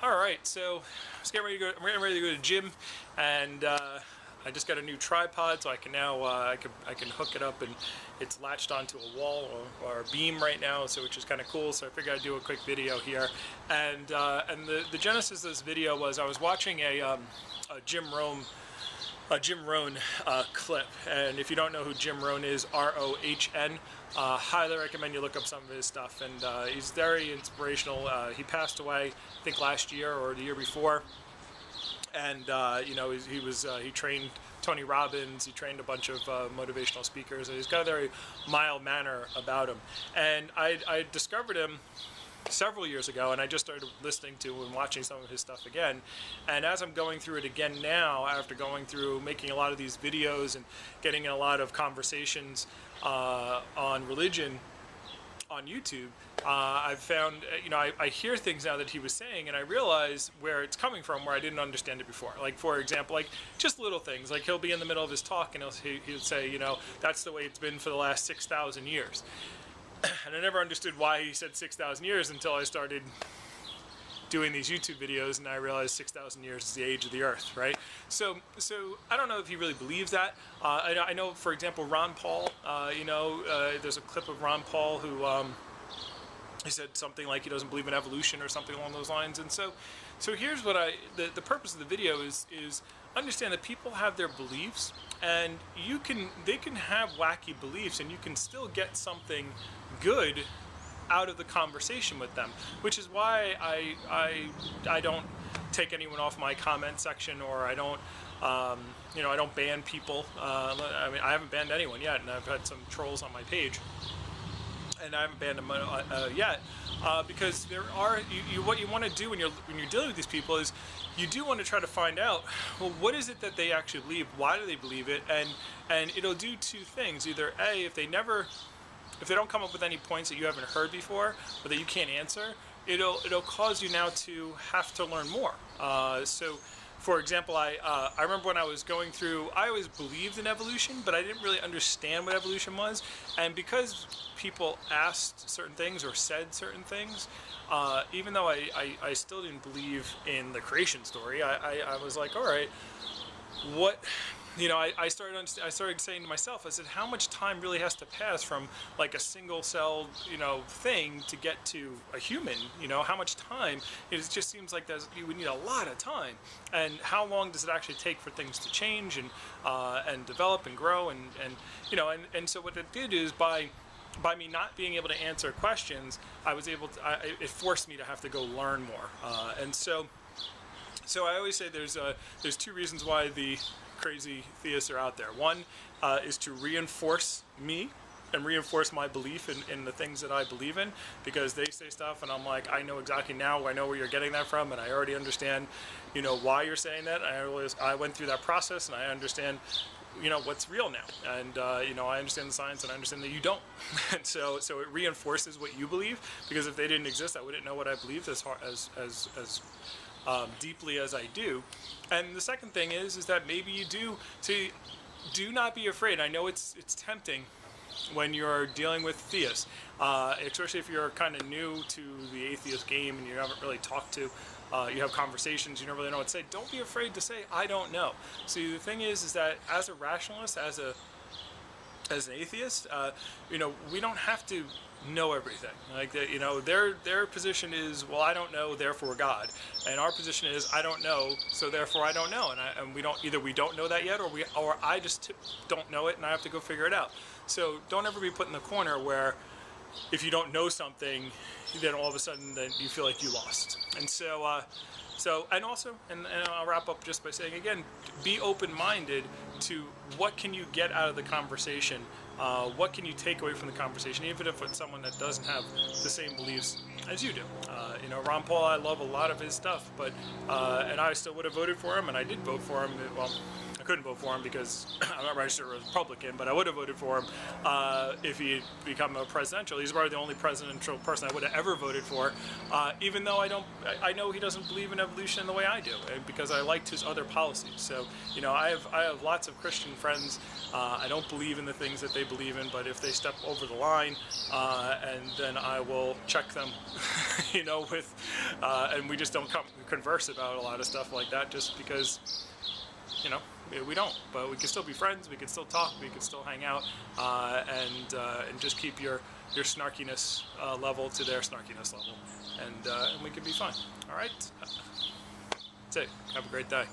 All right, so I'm getting ready to go to the gym, and I just got a new tripod, so I can now I can hook it up, and it's latched onto a wall or a beam right now, so which is kind of cool. So I figured I'd do a quick video here, and the genesis of this video was I was watching a Jim Rohn clip, and if you don't know who Jim Rohn is, R-O-H-N, highly recommend you look up some of his stuff, and he's very inspirational. He passed away, I think last year or the year before, and you know, he trained Tony Robbins, he trained a bunch of motivational speakers, and he's got a very mild manner about him. And I discovered him several years ago, and I just started listening to and watching some of his stuff again. And as I'm going through it again now, after going through making a lot of these videos and getting in a lot of conversations on religion on YouTube, I've found, you know, I hear things now that he was saying, and I realize where it's coming from, where I didn't understand it before. Like, for example, like just little things, like he'll be in the middle of his talk and he'll say, you know, that's the way it's been for the last 6,000 years. And I never understood why he said 6,000 years until I started doing these YouTube videos, and I realized 6,000 years is the age of the earth, right? So I don't know if he really believes that. I know, for example, Ron Paul, you know, there's a clip of Ron Paul who he said something like he doesn't believe in evolution or something along those lines. And so here's what the purpose of the video is understand that people have their beliefs, and they can have wacky beliefs, and you can still get something good out of the conversation with them, which is why I don't take anyone off my comment section, or I don't you know, I don't ban people. I mean, I haven't banned anyone yet, and I've had some trolls on my page, and I haven't banned them yet, because there are what you want to do when you're dealing with these people is you do want to try to find out, well, what is it that they actually believe? Why do they believe it? And it'll do two things. Either A, if they don't come up with any points that you haven't heard before or that you can't answer, it'll cause you now to have to learn more. So, for example, I remember when I was going through, I always believed in evolution, but I didn't really understand what evolution was. And because people asked certain things or said certain things, even though I still didn't believe in the creation story, I was like, all right, what? You know, I started saying to myself, I said, how much time really has to pass from like a single cell, you know, thing to get to a human? You know, how much time? It just seems like you would need a lot of time. And how long does it actually take for things to change and develop and grow? And you know, and so what it did is by me not being able to answer questions, I was able to. It forced me to have to go learn more. And so I always say there's two reasons why the crazy theists are out there. One is to reinforce me and reinforce my belief in the things that I believe in, because they say stuff and I'm like, I know exactly now, I know where you're getting that from, and I already understand, you know, why you're saying that. I went through that process, and I understand, you know, what's real now, and you know, I understand the science, and I understand that you don't. And so it reinforces what you believe, because if they didn't exist, I wouldn't know what I believed as deeply as I do. And the second thing is that maybe you do. See, do not be afraid. I know it's tempting when you're dealing with theists, especially if you're kind of new to the atheist game and you haven't really talked to. You have conversations, you don't really know what to say. Don't be afraid to say, I don't know. See, the thing is that as a rationalist, as an atheist, you know, we don't have to know everything. Like, you know, their position is, well, I don't know, therefore God, and our position is, I don't know, so therefore I don't know, and we don't know that yet, or I just don't know it, and I have to go figure it out. So don't ever be put in the corner where if you don't know something, then all of a sudden then you feel like you lost. And so and also, and I'll wrap up just by saying again, be open-minded to what can you get out of the conversation, what can you take away from the conversation, even if it's someone that doesn't have the same beliefs as you do. You know, Ron Paul, I love a lot of his stuff, but and I still would have voted for him, and I did vote for him. Well, couldn't vote for him because I'm not registered as a Republican, but I would have voted for him if he had become a presidential. He's probably the only presidential person I would have ever voted for, even though I know he doesn't believe in evolution the way I do, because I liked his other policies. So, you know, I have lots of Christian friends. I don't believe in the things that they believe in, but if they step over the line, and then I will check them, you know, with, and we just don't converse about a lot of stuff like that just because, you know, we don't, but we can still be friends, we can still talk, we can still hang out, and just keep your snarkiness level to their snarkiness level, and we can be fine. All right? That's it. Have a great day.